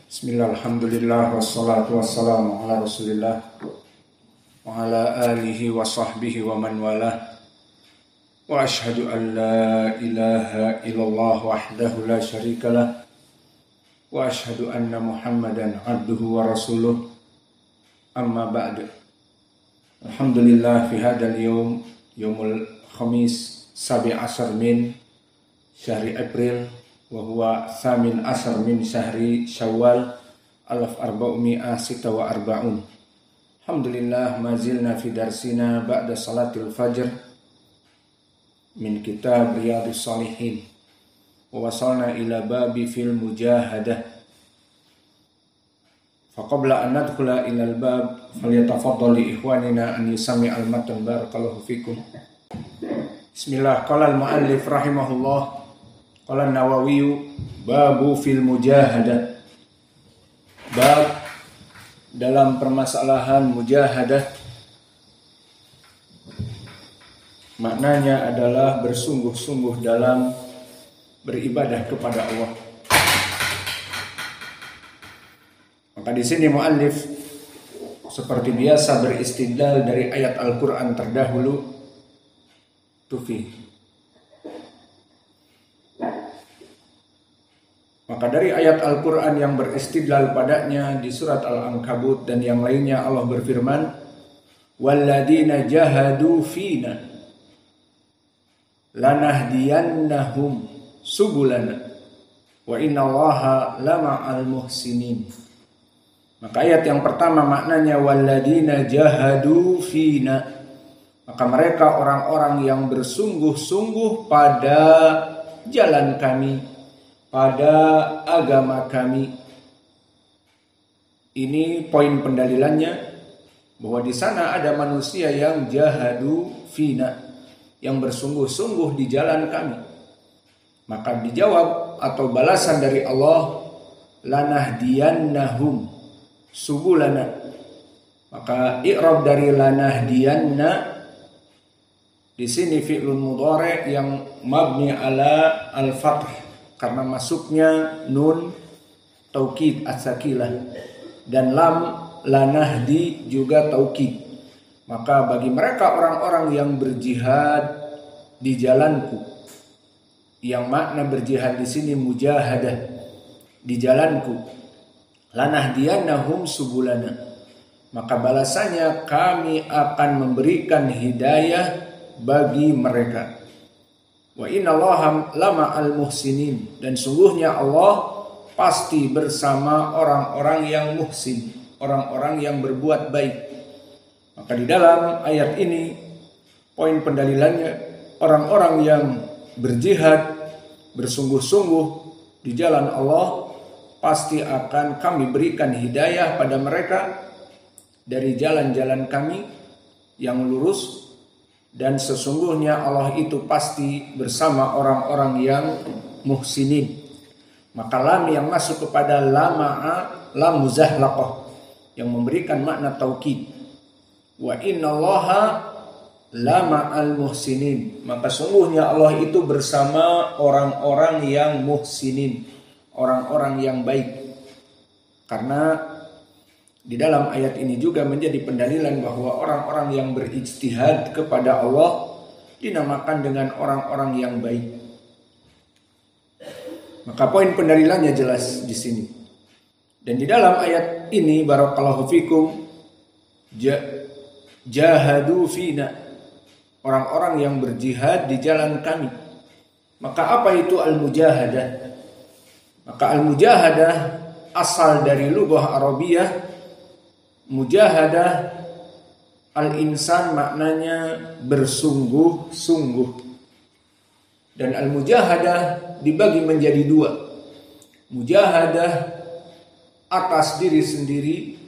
Bismillah, alhamdulillah, wassalatu wassalamu ala rasulillah wa ala alihi wa sahbihi wa man walah. Wa ashhadu an la ilaha illallah wahdahu la syarika lah. Wa ashhadu anna muhammadan abduhu wa rasuluh. Amma ba'du. Alhamdulillah fi hadal yawm, yawmul khamis, 17 min syahri April, wa huwa thamin asar min syahri Syawal 1446. Alhamdulillah, mazilna fi darsina ba'da salatil fajr min kitab Riyadhus Shalihin wa wasalna ila babi fil mujahadah. Faqabla an nadkhula ila al-bab falyatafaddal li ikhwanina an yusami al-matan barakallahu fikum. Bismillah, qala al-muallif rahimahullah. Qala an-Nawawi babu fil mujahadah. Bab dalam permasalahan mujahadah, maknanya adalah bersungguh-sungguh dalam beribadah kepada Allah. Maka di sini muallif seperti biasa beristidlal dari ayat Al-Qur'an terdahulu. Tufi. Maka dari ayat Al-Quran yang beristidlal padanya di surat Al-Ankabut dan yang lainnya, Allah berfirman, وَالَّذِينَ جَهَدُوا فِينَا لَنَهْدِيَنَّهُمْ سُبُلَنَا وَإِنَّ اللَّهَ لَمَعَ الْمُحْسِنِينَ. Maka ayat yang pertama maknanya وَالَّذِينَ جَهَدُوا فِينَا, maka mereka orang-orang yang bersungguh-sungguh pada jalan kami, pada agama kami. Ini poin pendalilannya, bahwa di sana ada manusia yang jahadu fina, yang bersungguh-sungguh di jalan kami. Maka dijawab atau balasan dari Allah, lanahdiyannahum subulana. Maka i'rab dari lanahdiyanna di sini fi'lun mudhari' yang mabni ala al-fath karena masuknya nun taukid as-sakilah dan lam lanahdi juga taukid. Maka bagi mereka orang-orang yang berjihad di jalanku, yang makna berjihad di sini mujahadah, di jalanku, lanahdiyannahum subulana, maka balasannya kami akan memberikan hidayah bagi mereka. Wa innallaha lama al-muhsinin, dan sungguhnya Allah pasti bersama orang-orang yang muhsin, orang-orang yang berbuat baik. Maka di dalam ayat ini poin pendalilannya, orang-orang yang berjihad bersungguh-sungguh di jalan Allah pasti akan kami berikan hidayah pada mereka dari jalan-jalan kami yang lurus. Dan sesungguhnya Allah itu pasti bersama orang-orang yang muhsinin. Maka lam yang masuk kepada lama'a, lam muzahlaqah, yang memberikan makna taukid. Wa innallaha lama'al muhsinin, maka sungguhnya Allah itu bersama orang-orang yang muhsinin, orang-orang yang baik. Karena di dalam ayat ini juga menjadi pendalilan bahwa orang-orang yang berijtihad kepada Allah dinamakan dengan orang-orang yang baik. Maka poin pendalilannya jelas di sini. Dan di dalam ayat ini barakallahu fikum, jahadu fina, orang-orang yang berjihad di jalan kami. Maka apa itu al-mujahadah? Maka al-mujahadah asal dari lughah Arabiyah. Mujahadah al-insan maknanya bersungguh-sungguh. Dan al-mujahadah dibagi menjadi dua. Mujahadah atas diri sendiri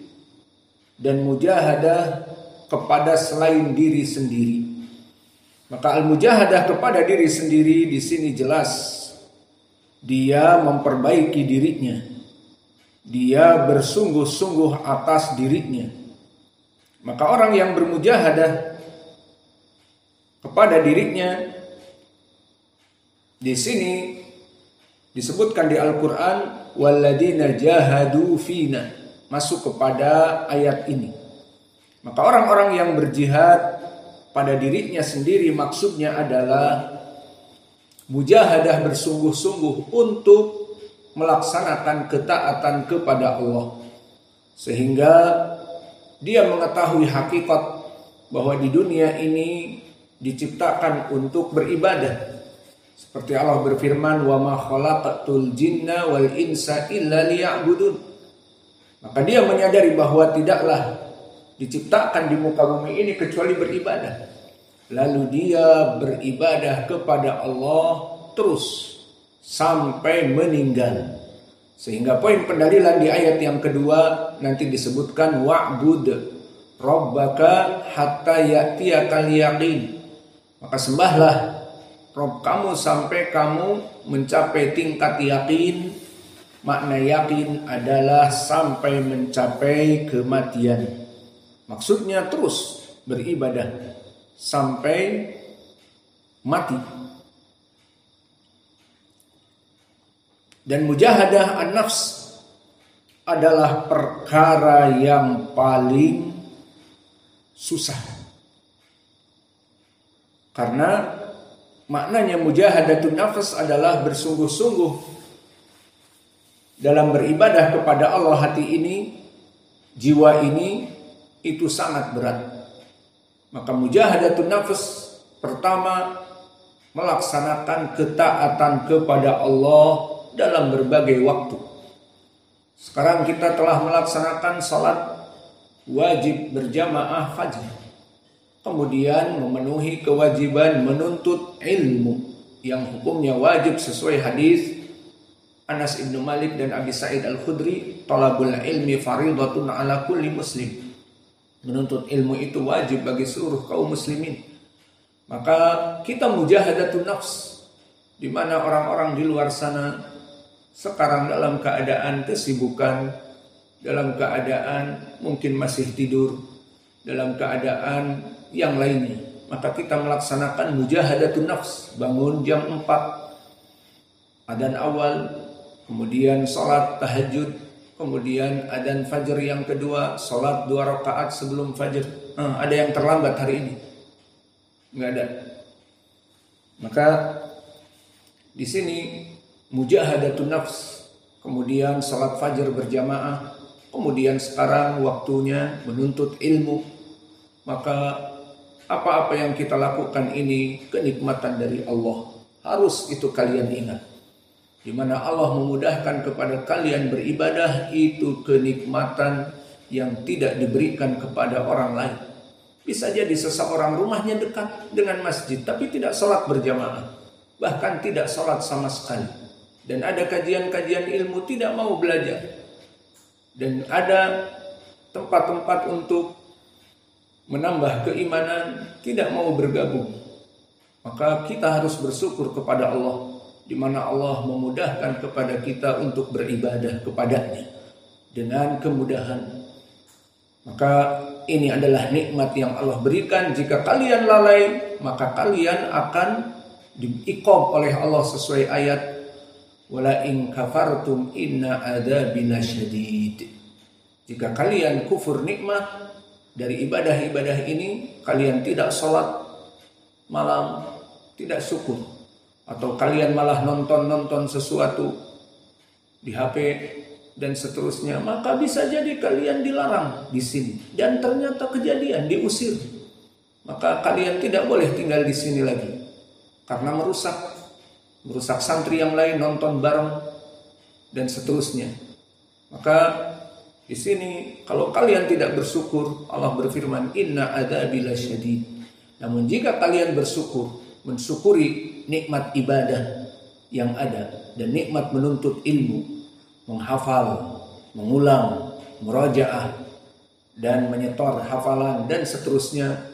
dan mujahadah kepada selain diri sendiri. Maka al-mujahadah kepada diri sendiri di sini jelas dia memperbaiki dirinya. Dia bersungguh-sungguh atas dirinya. Maka orang yang bermujahadah kepada dirinya di sini disebutkan di Al-Quran walladzina jahadu fina, masuk kepada ayat ini. Maka orang-orang yang berjihad pada dirinya sendiri maksudnya adalah mujahadah bersungguh-sungguh untuk melaksanakan ketaatan kepada Allah, sehingga dia mengetahui hakikat bahwa di dunia ini diciptakan untuk beribadah. Seperti Allah berfirman, wa ma khalaqatul jinna wal insa illa liya'budun. Maka dia menyadari bahwa tidaklah diciptakan di muka bumi ini kecuali beribadah. Lalu dia beribadah kepada Allah terus sampai meninggal. Sehingga poin pendalilan di ayat yang kedua nanti disebutkan wa'bud rabbaka hatta ya'tiyakal yaqin. Maka sembahlah Rabb kamu sampai kamu mencapai tingkat yakin. Makna yakin adalah sampai mencapai kematian. Maksudnya terus beribadah sampai mati. Dan mujahadah an-nafs adalah perkara yang paling susah. Karena maknanya mujahadatun nafs adalah bersungguh-sungguh dalam beribadah kepada Allah. Hati ini, jiwa ini itu sangat berat. Maka mujahadatun nafs pertama melaksanakan ketaatan kepada Allah dalam berbagai waktu. Sekarang kita telah melaksanakan salat wajib berjamaah fajr. Kemudian memenuhi kewajiban menuntut ilmu yang hukumnya wajib sesuai hadis Anas ibn Malik dan Abi Sa'id al-Khudri, talabul ilmi faridatun ala kulli muslim. Menuntut ilmu itu wajib bagi seluruh kaum muslimin. Maka kita mujahadatun nafs, di mana orang-orang di luar sana sekarang dalam keadaan kesibukan, dalam keadaan mungkin masih tidur, dalam keadaan yang lainnya. Maka kita melaksanakan mujahadatun nafs, bangun jam 4 adzan awal, kemudian salat tahajud, kemudian adzan fajr yang kedua, salat 2 rakaat sebelum fajr. Ada yang terlambat hari ini? Enggak ada. Maka di sini mujahadatun nafs, kemudian salat fajr berjamaah, kemudian sekarang waktunya menuntut ilmu. Maka apa-apa yang kita lakukan ini kenikmatan dari Allah. Harus itu kalian ingat. Di mana Allah memudahkan kepada kalian beribadah itu kenikmatan yang tidak diberikan kepada orang lain. Bisa jadi seseorang rumahnya dekat dengan masjid tapi tidak sholat berjamaah, bahkan tidak sholat sama sekali. Dan ada kajian-kajian ilmu tidak mau belajar. Dan ada tempat-tempat untuk menambah keimanan tidak mau bergabung. Maka kita harus bersyukur kepada Allah, di mana Allah memudahkan kepada kita untuk beribadah kepadanya dengan kemudahan. Maka ini adalah nikmat yang Allah berikan. Jika kalian lalai, maka kalian akan diiqab oleh Allah sesuai ayat wala in kafartum inna adzabi lasyadid. Jika kalian kufur nikmat dari ibadah-ibadah ini, kalian tidak sholat malam, tidak syukur, atau kalian malah nonton sesuatu di HP dan seterusnya, maka bisa jadi kalian dilarang di sini dan ternyata kejadian diusir. Maka kalian tidak boleh tinggal di sini lagi karena merusak santri yang lain nonton bareng dan seterusnya. Maka di sini kalau kalian tidak bersyukur, Allah berfirman inna adzabi lasyadid. Namun jika kalian bersyukur, mensyukuri nikmat ibadah yang ada dan nikmat menuntut ilmu, menghafal, mengulang, murajaah dan menyetor hafalan dan seterusnya,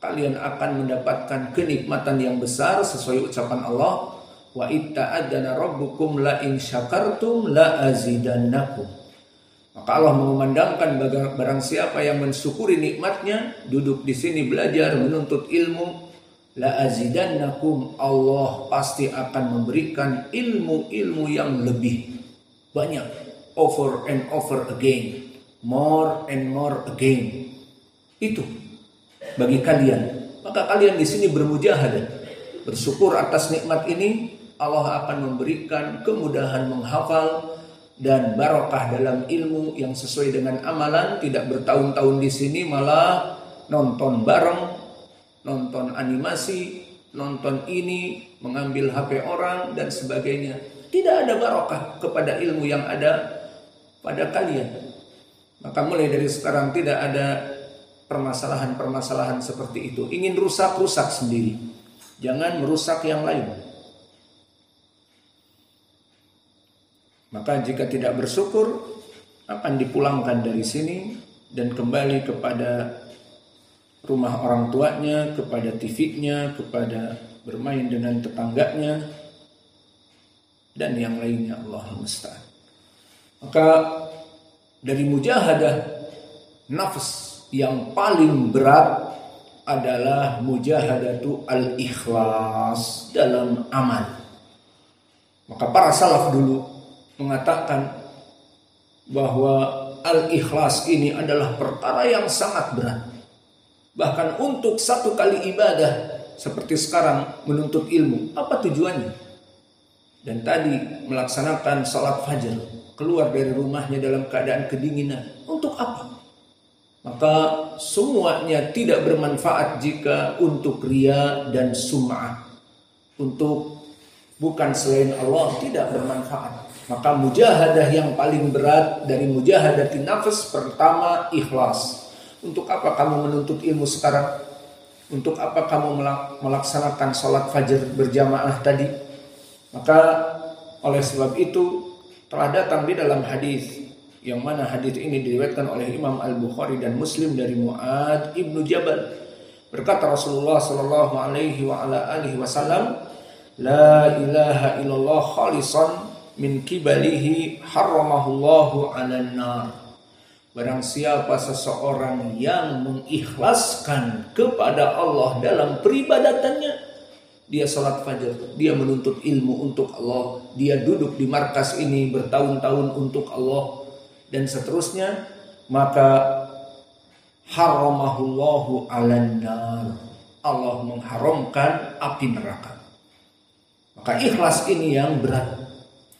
kalian akan mendapatkan kenikmatan yang besar sesuai ucapan Allah, wa itta'adzana rabbukum la in syakartum la azidannakum. Maka Allah mengumandangkan barang siapa yang mensyukuri nikmatnya, duduk di sini belajar menuntut ilmu, la azidannakum, Allah pasti akan memberikan ilmu-ilmu yang lebih banyak, over and over again, more and more again. Itu bagi kalian. Maka kalian di sini bermujahadah, bersyukur atas nikmat ini. Allah akan memberikan kemudahan menghafal dan barokah dalam ilmu yang sesuai dengan amalan. Tidak bertahun-tahun di sini malah nonton bareng, nonton animasi, nonton ini, mengambil HP orang dan sebagainya. Tidak ada barokah kepada ilmu yang ada pada kalian. Maka mulai dari sekarang tidak ada permasalahan-permasalahan seperti itu. Ingin rusak sendiri. Jangan merusak yang lain. Maka jika tidak bersyukur akan dipulangkan dari sini dan kembali kepada rumah orang tuanya, kepada TV-nya, kepada bermain dengan tetangganya dan yang lainnya. Allahumma musta'an. Maka dari mujahadah nafs yang paling berat adalah mujahadatu al-ikhlas dalam amal. Maka para salaf dulu mengatakan bahwa al-ikhlas ini adalah perkara yang sangat berat. Bahkan untuk satu kali ibadah seperti sekarang menuntut ilmu, apa tujuannya? Dan tadi melaksanakan salat fajar, keluar dari rumahnya dalam keadaan kedinginan, untuk apa? Maka semuanya tidak bermanfaat jika untuk riya dan sum'ah. Untuk bukan selain Allah tidak bermanfaat. Maka mujahadah yang paling berat dari mujahadatin nafs pertama ikhlas. Untuk apa kamu menuntut ilmu sekarang? Untuk apa kamu melaksanakan sholat fajar berjamaah tadi? Maka oleh sebab itu telah datang di dalam hadis, yang mana hadis ini diriwayatkan oleh Imam Al-Bukhari dan Muslim dari Mu'adz ibnu Jabal. Berkata Rasulullah sallallahu alaihi wa ala alihi wasallam, la ilaha illallah khalisan min kibalihi harramahullahu 'alan nar. Barang siapa seseorang yang mengikhlaskan kepada Allah dalam peribadatannya, dia salat fajar, dia menuntut ilmu untuk Allah, dia duduk di markas ini bertahun-tahun untuk Allah dan seterusnya, maka harramahullahu 'alan nar. Allah mengharamkan api neraka. Maka ikhlas ini yang berat.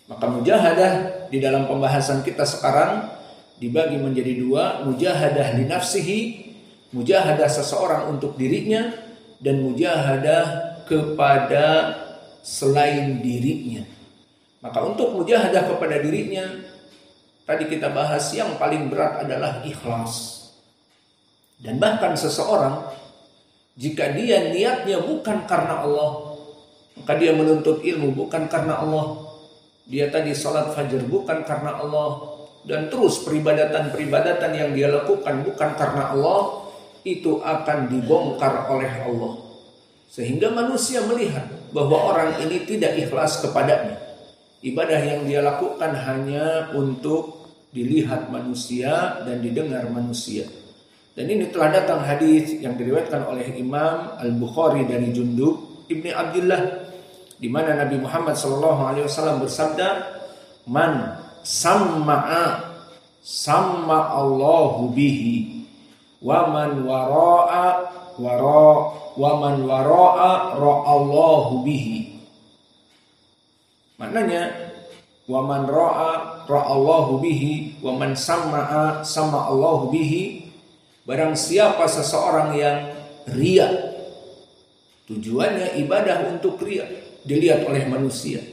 Maka mujahadah di dalam pembahasan kita sekarang dibagi menjadi dua, mujahadah li nafsihi, mujahadah seseorang untuk dirinya, dan mujahadah kepada selain dirinya. Maka untuk mujahadah kepada dirinya, tadi kita bahas yang paling berat adalah ikhlas. Dan bahkan seseorang jika dia niatnya bukan karena Allah, maka dia menuntut ilmu bukan karena Allah, dia tadi salat fajar bukan karena Allah, dan terus peribadatan-peribadatan yang dia lakukan bukan karena Allah, itu akan dibongkar oleh Allah. Sehingga manusia melihat bahwa orang ini tidak ikhlas kepadanya. Ibadah yang dia lakukan hanya untuk dilihat manusia dan didengar manusia. Dan ini telah datang hadis yang diriwayatkan oleh Imam Al-Bukhari dari Jundub ibni Abdullah, di mana Nabi Muhammad SAW bersabda, man samma'a Allahu bihi wa man wara'a ra'allahu bihi. Maknanya wa man ra'a ra'allahu bihi wa man samma'a Allahu bihi. Barang siapa seseorang yang riya, tujuannya ibadah untuk riya, dilihat oleh manusia,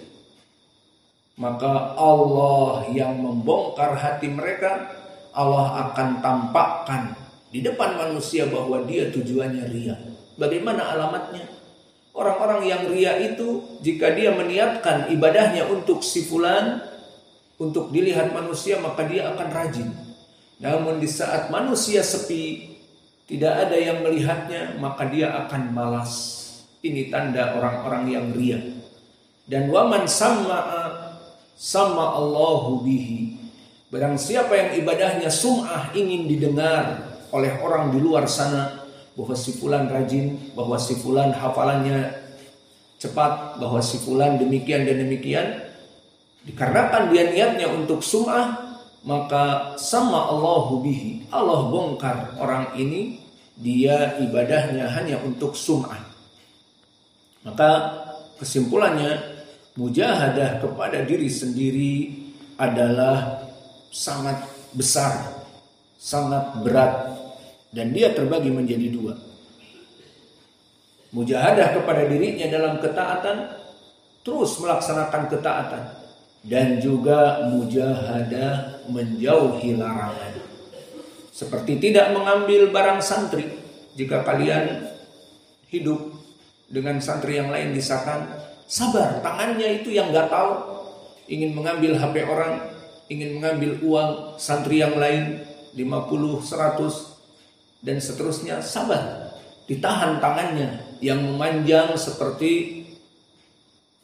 maka Allah yang membongkar hati mereka. Allah akan tampakkan di depan manusia bahwa dia tujuannya riya. Bagaimana alamatnya? Orang-orang yang riya itu, jika dia meniatkan ibadahnya untuk si fulan, untuk dilihat manusia, maka dia akan rajin. Namun di saat manusia sepi, tidak ada yang melihatnya, maka dia akan malas. Ini tanda orang-orang yang riya. Dan waman sama Allahu bihi. Barang siapa yang ibadahnya sum'ah, ingin didengar oleh orang di luar sana, bahwa si fulan rajin, bahwa si fulan hafalannya cepat, bahwa si fulan demikian dan demikian, Dikarenakan dia niatnya untuk sum'ah, maka sama Allahu bihi, Allah bongkar orang ini dia ibadahnya hanya untuk sum'ah. Maka kesimpulannya, mujahadah kepada diri sendiri adalah sangat besar, sangat berat, dan dia terbagi menjadi dua. Mujahadah kepada dirinya dalam ketaatan, terus melaksanakan ketaatan, dan juga mujahadah menjauhi larangan. Seperti tidak mengambil barang santri. Jika kalian hidup dengan santri yang lain disahkan, sabar, tangannya itu yang gak tahu, ingin mengambil HP orang, ingin mengambil uang santri yang lain 50, 100 dan seterusnya, sabar, ditahan tangannya yang memanjang seperti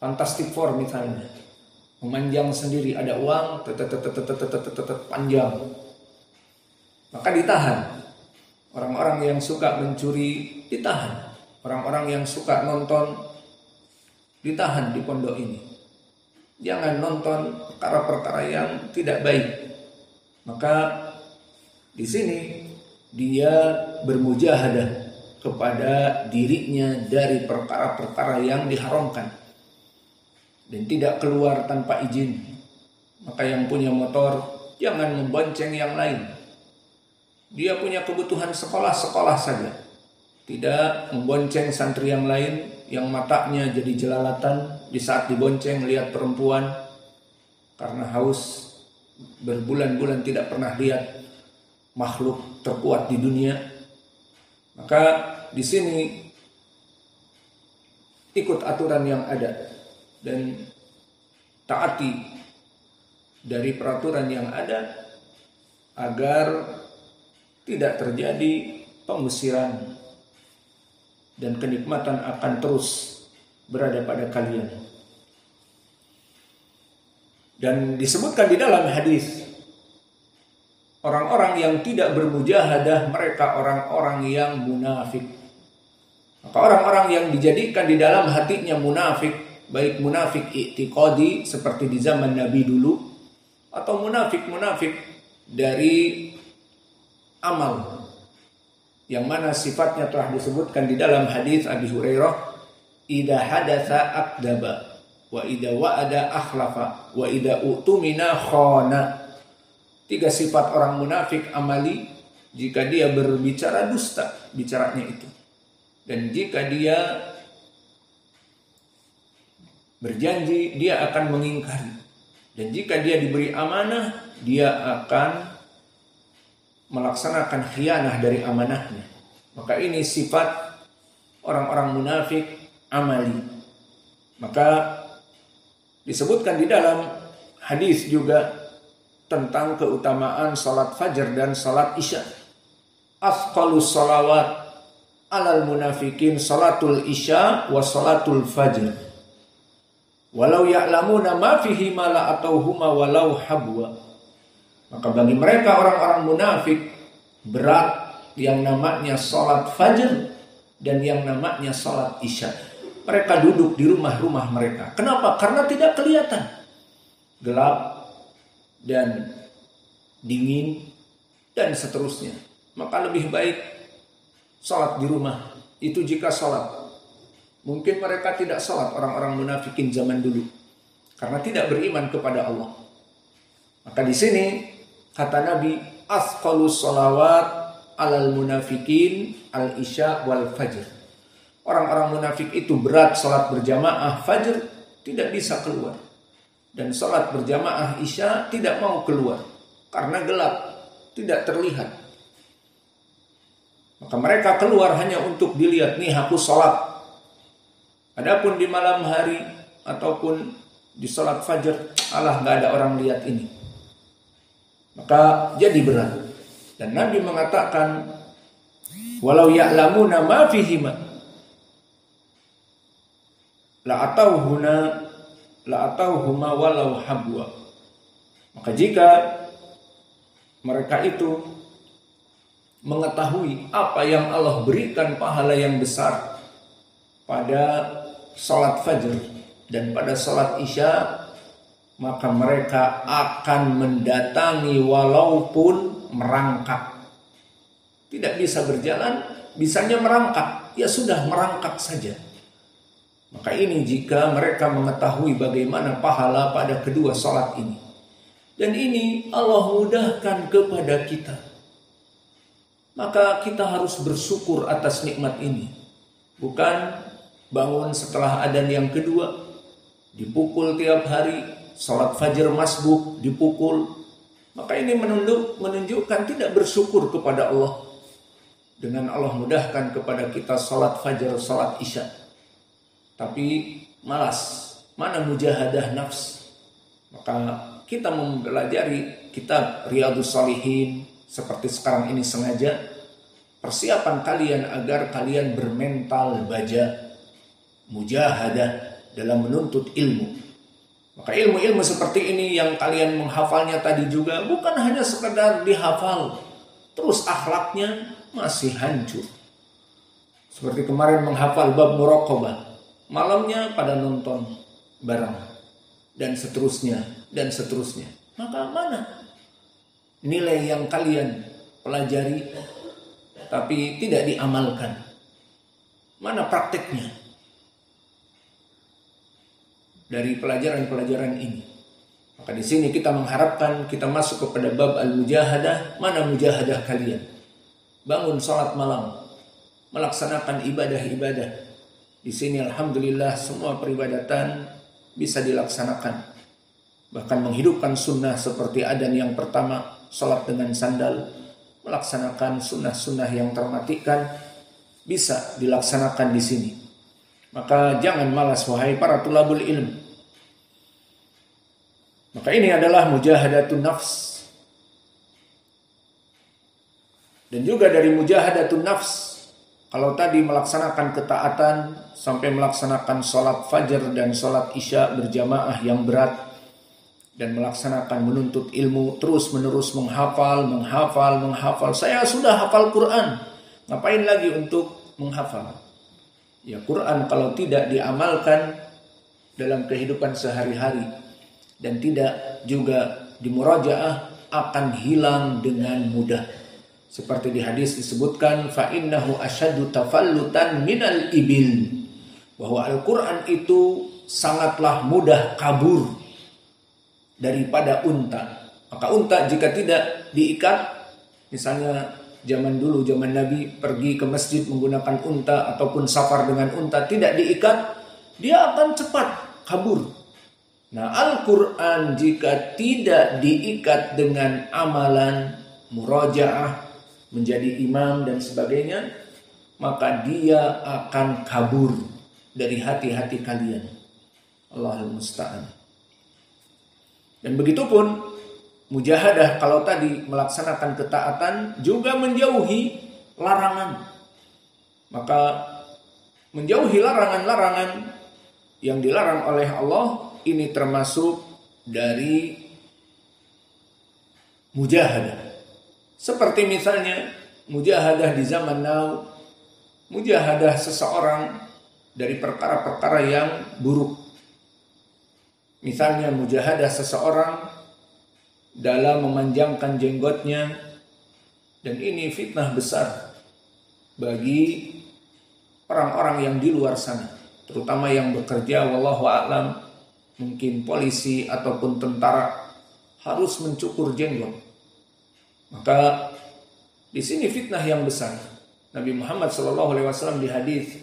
Fantastic Four misalnya, memanjang sendiri, ada uang panjang, maka ditahan. Orang-orang yang suka mencuri ditahan, orang-orang yang suka nonton ditahan di pondok ini. Jangan nonton perkara-perkara yang tidak baik. Maka di sini dia bermujahadah kepada dirinya dari perkara-perkara yang diharamkan dan tidak keluar tanpa izin. Maka yang punya motor jangan membonceng yang lain. Dia punya kebutuhan sekolah saja, tidak membonceng santri yang lain yang matanya jadi jelalatan di saat dibonceng lihat perempuan karena haus, berbulan-bulan tidak pernah lihat makhluk terkuat di dunia. Maka di sini ikut aturan yang ada dan taati dari peraturan yang ada agar tidak terjadi pengusiran dan kenikmatan akan terus berada pada kalian. Dan disebutkan di dalam hadis, orang-orang yang tidak bermujahadah mereka orang-orang yang munafik. Maka orang-orang yang dijadikan di dalam hatinya munafik, baik munafik i'tiqadi seperti di zaman Nabi dulu, atau munafik-munafik dari amal, yang mana sifatnya telah disebutkan di dalam hadis Abi Hurairah, idza hadatsa akdaba wa idza wa'ada akhlafa wa idza utumina khana. 3 sifat orang munafik amali, jika dia berbicara dusta bicaranya itu, dan jika dia berjanji dia akan mengingkari, dan jika dia diberi amanah dia akan melaksanakan khianah dari amanahnya. Maka ini sifat orang-orang munafik amali. Maka disebutkan di dalam hadis juga tentang keutamaan salat fajar dan salat isya. Asqalus salawat alal munafikin salatul isya wa salatul fajr. Walau ya'lamuna ma fihi ma la atauhuma walau habwa. Maka bagi mereka orang-orang munafik berat yang namanya salat fajar dan yang namanya salat isya. Mereka duduk di rumah-rumah mereka. Kenapa? Karena tidak kelihatan. Gelap dan dingin dan seterusnya. Maka lebih baik salat di rumah. Itu jika salat. Mungkin mereka tidak salat, orang-orang munafikin zaman dulu, karena tidak beriman kepada Allah. Maka di sini kata Nabi, asqalus salawat alal munafikin al isya wal fajr. Orang-orang munafik itu berat salat berjamaah fajr, tidak bisa keluar. Dan salat berjamaah isya tidak mau keluar karena gelap, tidak terlihat. Maka mereka keluar hanya untuk dilihat, nih aku salat. Adapun di malam hari ataupun di salat fajar, alah gak ada orang lihat ini. Maka jadi berat. Dan Nabi mengatakan, walau ya'lamuna ma fihima la atauhuma walau habwa. Maka jika mereka itu mengetahui apa yang Allah berikan pahala yang besar pada salat fajar dan pada salat isya, maka mereka akan mendatangi walaupun merangkak. Tidak bisa berjalan, bisanya merangkak. Ya sudah, merangkak saja. Maka ini jika mereka mengetahui bagaimana pahala pada kedua salat ini. Dan ini Allah mudahkan kepada kita. Maka kita harus bersyukur atas nikmat ini. Bukan bangun setelah adzan yang kedua, dipukul tiap hari, salat fajar masbuk dipukul. Maka ini menunjukkan tidak bersyukur kepada Allah. Dengan Allah mudahkan kepada kita salat fajar, salat isya. Tapi malas, mana mujahadah nafs. Maka kita mempelajari kitab Riyadhus Shalihin seperti sekarang ini sengaja. Persiapan kalian agar kalian bermental baja, mujahadah dalam menuntut ilmu. Maka ilmu-ilmu seperti ini yang kalian menghafalnya tadi juga bukan hanya sekedar dihafal, terus akhlaknya masih hancur. Seperti kemarin menghafal bab muraqabah, malamnya pada nonton bareng, dan seterusnya, dan seterusnya. Maka mana nilai yang kalian pelajari tapi tidak diamalkan? Mana prakteknya dari pelajaran-pelajaran ini? Maka di sini kita mengharapkan kita masuk kepada bab al-mujahadah. Mana mujahadah kalian? Bangun salat malam, melaksanakan ibadah-ibadah. Di sini alhamdulillah semua peribadatan bisa dilaksanakan. Bahkan menghidupkan sunnah seperti adzan yang pertama, salat dengan sandal, melaksanakan sunnah-sunnah yang termatikan bisa dilaksanakan di sini. Maka jangan malas wahai para tulabul ilm. Maka ini adalah mujahadatun nafs. Dan juga dari mujahadatun nafs, kalau tadi melaksanakan ketaatan sampai melaksanakan sholat fajar dan sholat isya berjamaah yang berat, dan melaksanakan menuntut ilmu terus menerus menghafal. Saya sudah hafal Quran, ngapain lagi untuk menghafal? Ya, Quran kalau tidak diamalkan dalam kehidupan sehari-hari dan tidak juga dimurajaah akan hilang dengan mudah. Seperti di hadis disebutkan, fa innahu asyaddu tafallutan minal ibil, bahwa Al-Quran itu sangatlah mudah kabur daripada unta. Maka unta jika tidak diikat, misalnya zaman dulu, zaman Nabi pergi ke masjid menggunakan unta ataupun safar dengan unta, tidak diikat, dia akan cepat kabur. Nah, Al-Quran jika tidak diikat dengan amalan, murajaah, menjadi imam dan sebagainya, maka dia akan kabur dari hati-hati kalian. Allahul musta'an. Dan begitu pun mujahadah kalau tadi melaksanakan ketaatan juga menjauhi larangan. Maka menjauhi larangan-larangan yang dilarang oleh Allah ini termasuk dari mujahadah. Seperti misalnya mujahadah di zaman now, mujahadah seseorang dari perkara-perkara yang buruk. Misalnya mujahadah seseorang dalam memanjangkan jenggotnya, dan ini fitnah besar bagi orang-orang yang di luar sana, terutama yang bekerja wallahu a'lam, mungkin polisi ataupun tentara, harus mencukur jenggot. Maka di sini fitnah yang besar. Nabi Muhammad SAW di hadis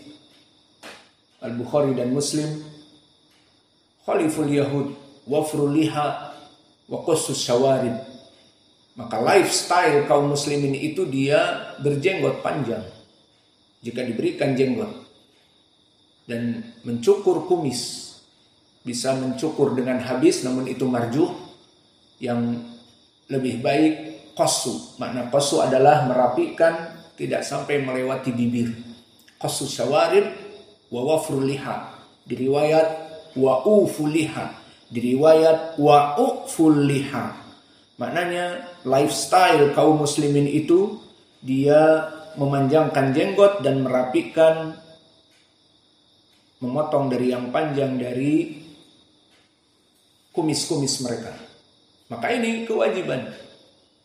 Al-Bukhari dan Muslim, khaliful yahud wafrul liha wa qussus syawarib. Maka lifestyle kaum muslimin itu dia berjenggot panjang jika diberikan jenggot, dan mencukur kumis. Bisa mencukur dengan habis, namun itu marjuh. Yang lebih baik qassu. Makna qassu adalah merapikan, tidak sampai melewati bibir. Qassu syawarib wa wafrul liha. Diriwayat wa uful liha. Diriwayat wa uful liha. Maknanya lifestyle kaum muslimin itu dia memanjangkan jenggot dan merapikan, memotong dari yang panjang dari kumis-kumis mereka. Maka ini kewajiban.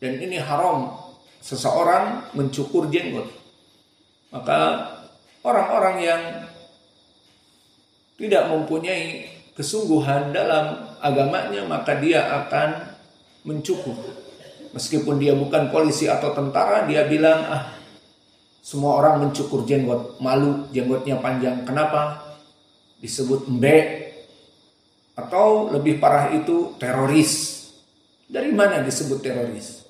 Dan ini haram seseorang mencukur jenggot. Maka orang-orang yang tidak mempunyai kesungguhan dalam agamanya, maka dia akan mencukur. Meskipun dia bukan polisi atau tentara, dia bilang, semua orang mencukur jenggot, malu jenggotnya panjang. Kenapa? Disebut embe. Atau lebih parah itu teroris. Dari mana disebut teroris?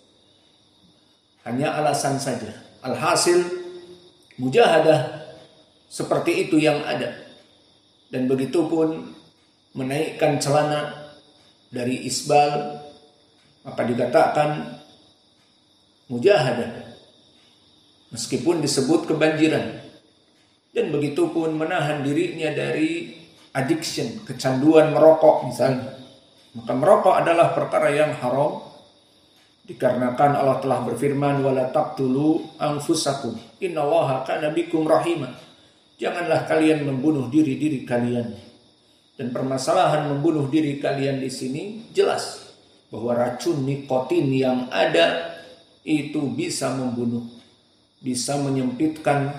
Hanya alasan saja. Alhasil mujahadah seperti itu yang ada. Dan begitu pun menaikkan celana dari isbal, maka dikatakan mujahadah. Meskipun disebut kebanjiran. Dan begitu pun menahan dirinya dari addiction, kecanduan merokok misalnya. Maka merokok adalah perkara yang haram. Dikarenakan Allah telah berfirman, wala taqtulu anfusakum innallaha kana bikum rahima. Janganlah kalian membunuh diri kalian. Dan permasalahan membunuh diri kalian di sini jelas bahwa racun nikotin yang ada itu bisa membunuh, bisa menyempitkan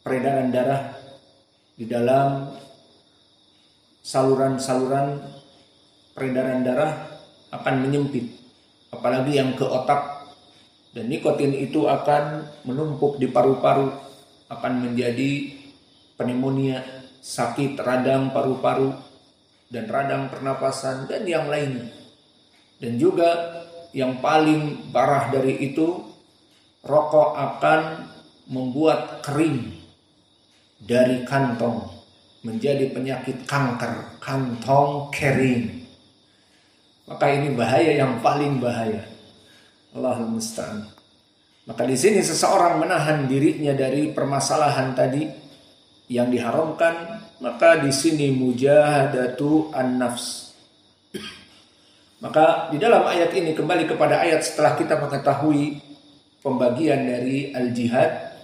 peredaran darah di dalam saluran-saluran peredaran darah akan menyempit, apalagi yang ke otak. Dan nikotin itu akan menumpuk di paru-paru, akan menjadi pneumonia, sakit radang paru-paru dan radang pernapasan dan yang lainnya. Dan juga yang paling parah dari itu, rokok akan membuat kering dari kantong menjadi penyakit kanker, kantong kering. Maka ini bahaya yang paling bahaya. Allahul musta'an. Maka di sini seseorang menahan dirinya dari permasalahan tadi yang diharamkan, maka di sini mujahadatu an-nafs. Maka di dalam ayat ini kembali kepada ayat setelah kita mengetahui pembagian dari al-jihad,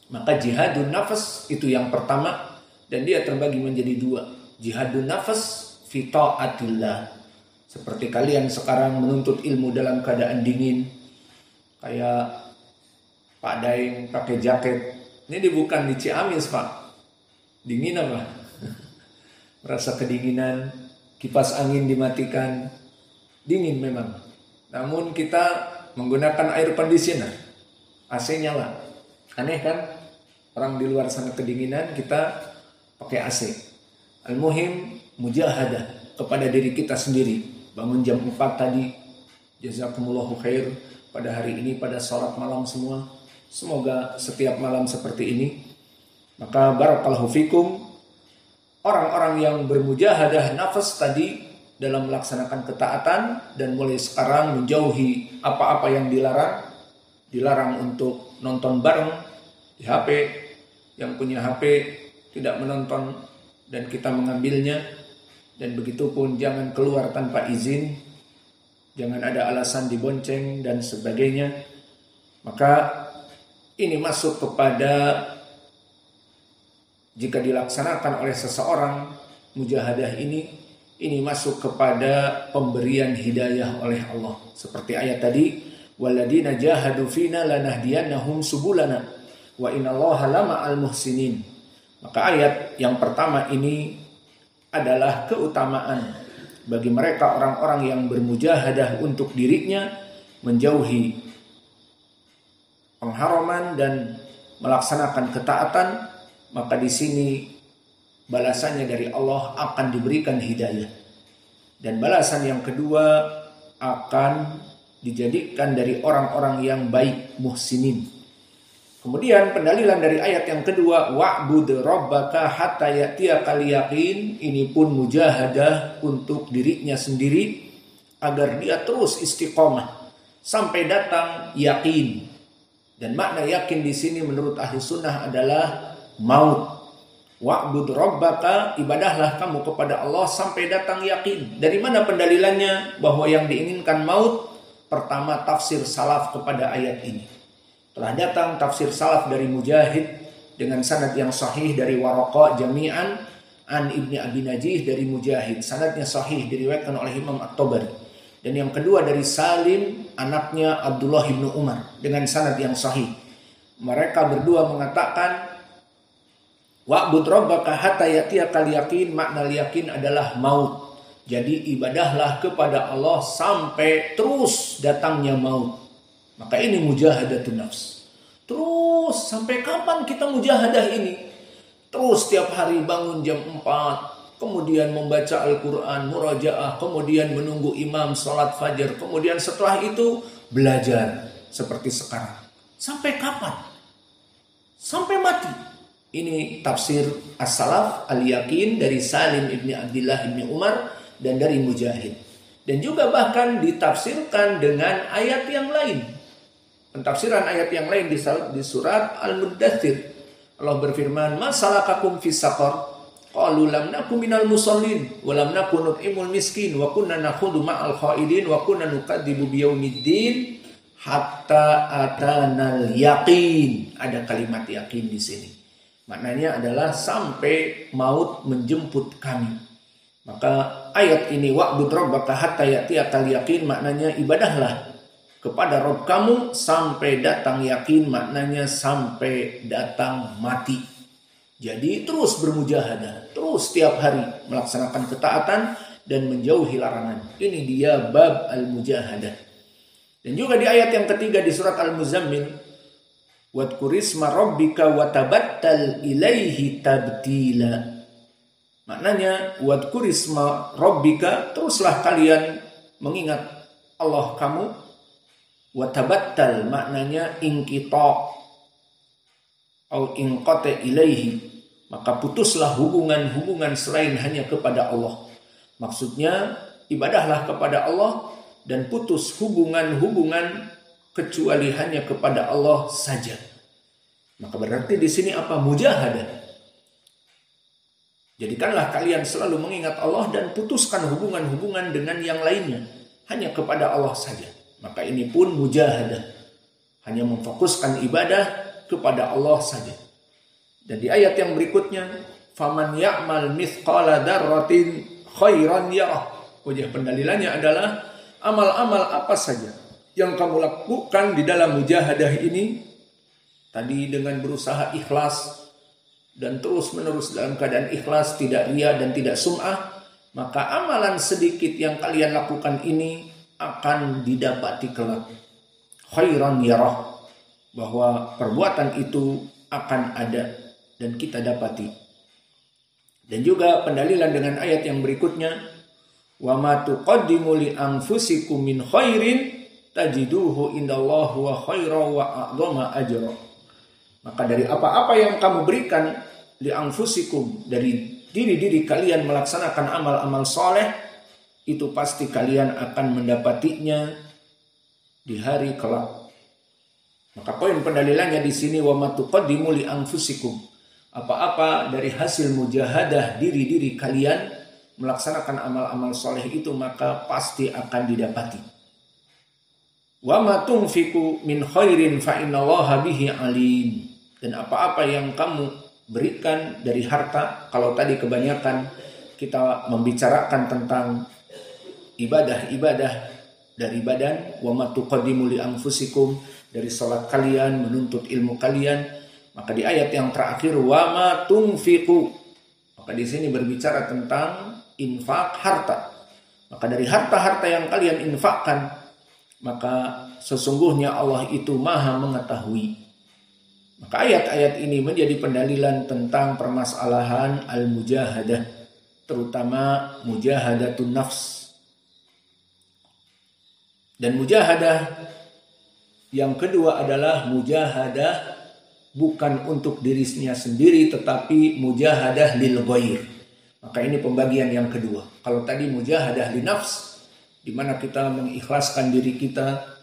maka jihadun nafas itu yang pertama dan dia terbagi menjadi dua. Jihadun nafas fi ta'atillah. Seperti kalian sekarang menuntut ilmu dalam keadaan dingin, kayak Pak Daeng pakai jaket. Ini bukan di Ciamis, Pak. Dingin apa? Merasa kedinginan, kipas angin dimatikan. Dingin memang. Namun kita menggunakan air conditioner. AC nyala. Aneh kan? Orang di luar sana kedinginan, kita pakai AC. Al-muhim mujahadah kepada diri kita sendiri. Bangun jam 4 tadi. Jazakumullahu khair. Pada hari ini, pada salat malam semua. Semoga setiap malam seperti ini. Maka barakallahu fikum. Orang-orang yang bermujahadah nafas tadi dalam melaksanakan ketaatan dan mulai sekarang menjauhi apa-apa yang dilarang. Dilarang untuk nonton bareng di HP. Yang punya HP tidak menonton dan kita mengambilnya. Dan begitu pun jangan keluar tanpa izin. Jangan ada alasan dibonceng dan sebagainya. Maka ini masuk kepada, jika dilaksanakan oleh seseorang mujahadah ini masuk kepada pemberian hidayah oleh Allah. Seperti ayat tadi, waladina jahadu fina lanahdiyannahum subulana wa innallaha lama'al muhsinin. Maka ayat yang pertama ini adalah keutamaan bagi mereka orang-orang yang bermujahadah untuk dirinya menjauhi pengharaman dan melaksanakan ketaatan. Maka di sini balasannya dari Allah akan diberikan hidayah. Dan balasan yang kedua akan dijadikan dari orang-orang yang baik, muhsinin. Kemudian pendalilan dari ayat yang kedua, wa'bud rabbaka hatta ya'tiyakal yaqin, ini pun mujahadah untuk dirinya sendiri agar dia terus istiqomah sampai datang yakin. Dan makna yakin di sini menurut ahli sunnah adalah maut. Wa'bud rabbaka, ibadahlah kamu kepada Allah sampai datang yakin. Dari mana pendalilannya bahwa yang diinginkan maut? Pertama, tafsir salaf kepada ayat ini. Telah datang tafsir salaf dari Mujahid dengan sanad yang sahih dari Waraqah jami'an An Ibni Abi Najih dari Mujahid, sanadnya sahih, diriwayatkan oleh Imam At-Tabari. Dan yang kedua dari Salim, anaknya Abdullah bin Umar, dengan sanad yang sahih. Mereka berdua mengatakan, wa'bud rabbaka hatta ya'tiyakal yaqin, makna yakin adalah maut. Jadi ibadahlah kepada Allah sampai terus datangnya maut. Maka ini mujahadatun nafs. Terus sampai kapan kita mujahadah ini? Terus setiap hari bangun jam 4, kemudian membaca Al-Quran, murajaah, kemudian menunggu imam sholat fajar, kemudian setelah itu belajar seperti sekarang. Sampai kapan? Sampai mati. Ini tafsir As-Salaf Al-Yakin dari Salim ibni Abdullah ibni Umar dan dari Mujahid. Dan juga bahkan ditafsirkan dengan ayat yang lain. Pentafsiran ayat yang lain di surat Al-Muddathir. Allah berfirman, "Ma salakakum fis saqar? Qalu lam nakum minal musallin wa lam nakun nut'imul miskin wa kunna nakhudhu ma'al khaidin wa kunna nukadzibu biyaumiddin hatta atanal yaqin." Ada kalimat yakin di sini. Maknanya adalah sampai maut menjemput kami. Maka ayat ini wa'bud rabbaka hatta ya'tiyakal yaqin maknanya ibadahlah kepada Rabb kamu sampai datang yakin, maknanya sampai datang mati. Jadi terus bermujahadah, terus setiap hari melaksanakan ketaatan dan menjauhi larangan. Ini dia bab al-mujahadah. Dan juga di ayat yang ketiga di surat Al-Muzammil, wadkurisma rabbika watabattal ilaihi tabtila. Maknanya wadkurisma rabbika, teruslah kalian mengingat Allah kamu. Watabattal maknanya inqita atau inqata ilaihi, maka putuslah hubungan-hubungan selain hanya kepada Allah. Maksudnya ibadahlah kepada Allah dan putus hubungan-hubungan kecuali hanya kepada Allah saja. Maka berarti di sini apa? Mujahadah. Jadikanlah kalian selalu mengingat Allah dan putuskan hubungan-hubungan dengan yang lainnya hanya kepada Allah saja. Maka ini pun mujahadah. Hanya memfokuskan ibadah kepada Allah saja. Dan di ayat yang berikutnya, faman ya'mal mithqala dzarratin khairan yarah. Wajah pendalilannya adalah amal-amal apa saja yang kamu lakukan di dalam mujahadah ini, tadi dengan berusaha ikhlas dan terus-menerus dalam keadaan ikhlas, tidak riya dan tidak sum'ah, maka amalan sedikit yang kalian lakukan ini akan didapati kelak. Khairan yarah, bahwa perbuatan itu akan ada dan kita dapati. Dan juga pendalilan dengan ayat yang berikutnya, wa ma tuqaddimu li anfusikum min khairin tajiduhu indallahi wa khairan wa a'dhama ajra. Maka dari apa-apa yang kamu berikan li anfusikum, dari diri-diri kalian melaksanakan amal-amal soleh, itu pasti kalian akan mendapatinya di hari kelak. Maka poin pendalilannya di sini wa ma tuqaddimu li anfusikum, apa-apa dari hasil mujahadah diri-diri kalian melaksanakan amal-amal soleh itu maka pasti akan didapati. Wa ma tunfiqu min khairin fa innallaha bihi alim. Dan apa-apa yang kamu berikan dari harta, kalau tadi kebanyakan kita membicarakan tentang ibadah-ibadah dari badan, wa ma tuqaddimu li anfusikum, dari salat kalian, menuntut ilmu kalian, maka di ayat yang terakhir wa ma tunfiqu, maka di sini berbicara tentang infak harta. Maka dari harta-harta yang kalian infakkan, maka sesungguhnya Allah itu Maha mengetahui. Maka ayat-ayat ini menjadi pendalilan tentang permasalahan al-mujahadah, terutama mujahadatun nafs. Dan mujahadah yang kedua adalah mujahadah bukan untuk dirinya sendiri, tetapi mujahadah lil ghair. Maka ini pembagian yang kedua. Kalau tadi mujahadah li nafs, di mana kita mengikhlaskan diri kita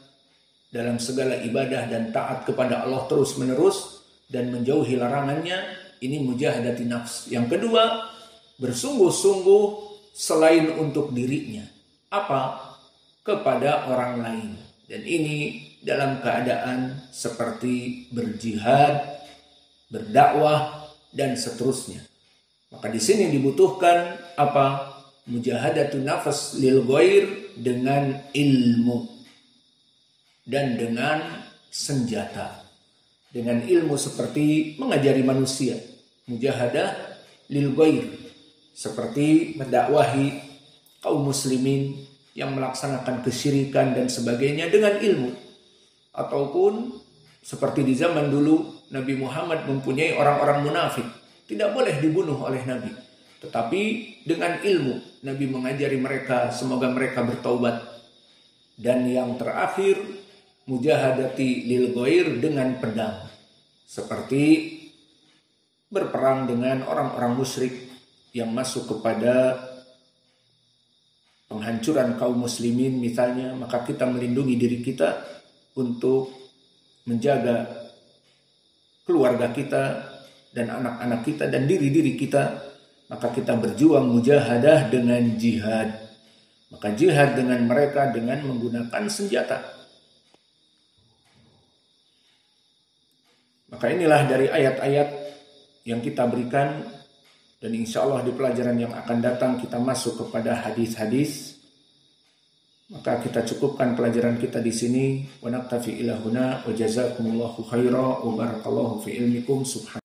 dalam segala ibadah dan taat kepada Allah terus menerus dan menjauhi larangannya, ini mujahadah li nafs. Yang kedua, bersungguh-sungguh selain untuk dirinya. Apa? Kepada orang lain. Dan ini dalam keadaan seperti berjihad, berdakwah, dan seterusnya. Maka di sini dibutuhkan apa? Mujahadatun nafas lil ghair dengan ilmu dan dengan senjata. Dengan ilmu seperti mengajari manusia, mujahadah lil ghair, seperti mendakwahi kaum muslimin yang melaksanakan kesyirikan dan sebagainya dengan ilmu. Ataupun seperti di zaman dulu Nabi Muhammad mempunyai orang-orang munafik, tidak boleh dibunuh oleh Nabi. Tetapi dengan ilmu Nabi mengajari mereka, semoga mereka bertaubat. Dan yang terakhir, mujahadati lil ghair dengan pedang, seperti berperang dengan orang-orang musyrik yang masuk kepada penghancuran kaum muslimin misalnya, maka kita melindungi diri kita untuk menjaga keluarga kita dan anak-anak kita dan diri-diri kita. Maka kita berjuang mujahadah dengan jihad. Maka jihad dengan mereka dengan menggunakan senjata. Maka inilah dari ayat-ayat yang kita berikan, dan insya Allah di pelajaran yang akan datang kita masuk kepada hadis-hadis. Maka kita cukupkan pelajaran kita di sini. Wa naktafi ila huna wa jazakumullahu khaira wa barakallahu fi ilmikum. Subhanallah.